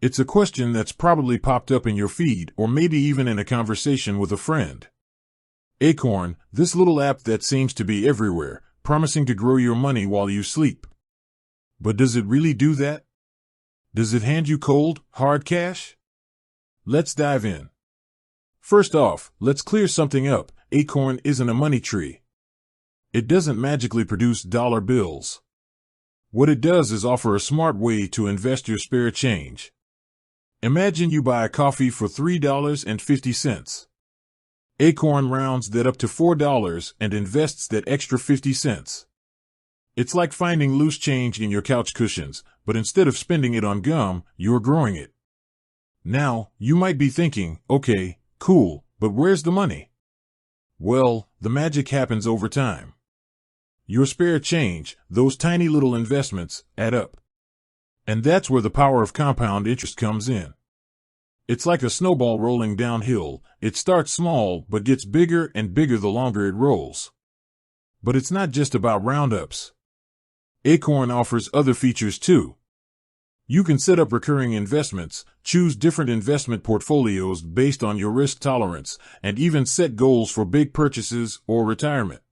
It's a question that's probably popped up in your feed or maybe even in a conversation with a friend. Acorn, this little app that seems to be everywhere, promising to grow your money while you sleep. But does it really do that? Does it hand you cold, hard cash? Let's dive in. First off, let's clear something up. Acorn isn't a money tree. It doesn't magically produce dollar bills. What it does is offer a smart way to invest your spare change. Imagine you buy a coffee for $3.50. Acorn rounds that up to $4 and invests that extra 50 cents. It's like finding loose change in your couch cushions, but instead of spending it on gum, you're growing it. Now, you might be thinking, okay, cool, but where's the money? Well, the magic happens over time. Your spare change, those tiny little investments, add up. And that's where the power of compound interest comes in. It's like a snowball rolling downhill. It starts small but gets bigger and bigger the longer it rolls. But it's not just about roundups. Acorn offers other features too. You can set up recurring investments, choose different investment portfolios based on your risk tolerance, and even set goals for big purchases or retirement.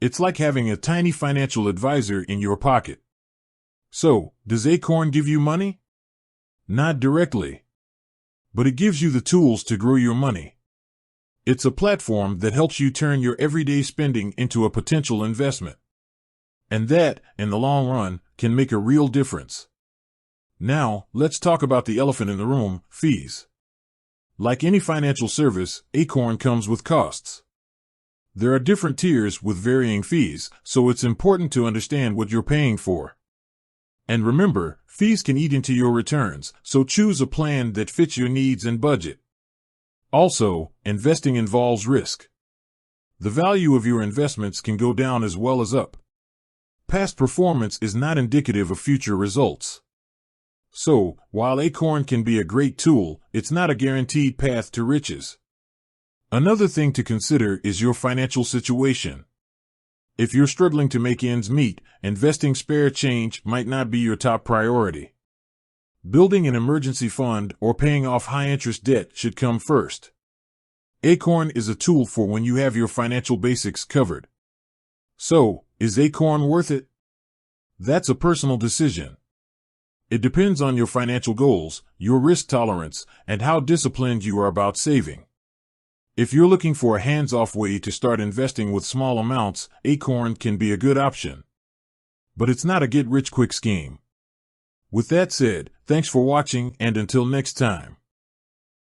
It's like having a tiny financial advisor in your pocket. So, does Acorn give you money? Not directly. But it gives you the tools to grow your money. It's a platform that helps you turn your everyday spending into a potential investment. And that, in the long run, can make a real difference. Now, let's talk about the elephant in the room, fees. Like any financial service, Acorn comes with costs. There are different tiers with varying fees, so it's important to understand what you're paying for. And remember, fees can eat into your returns, so choose a plan that fits your needs and budget. Also, investing involves risk. The value of your investments can go down as well as up. Past performance is not indicative of future results. So, while Acorn can be a great tool, it's not a guaranteed path to riches. Another thing to consider is your financial situation. If you're struggling to make ends meet, investing spare change might not be your top priority. Building an emergency fund or paying off high-interest debt should come first. Acorn is a tool for when you have your financial basics covered. So, is Acorn worth it? That's a personal decision. It depends on your financial goals, your risk tolerance, and how disciplined you are about saving. If you're looking for a hands-off way to start investing with small amounts, Acorn can be a good option. But it's not a get-rich-quick scheme. With that said, thanks for watching, and until next time.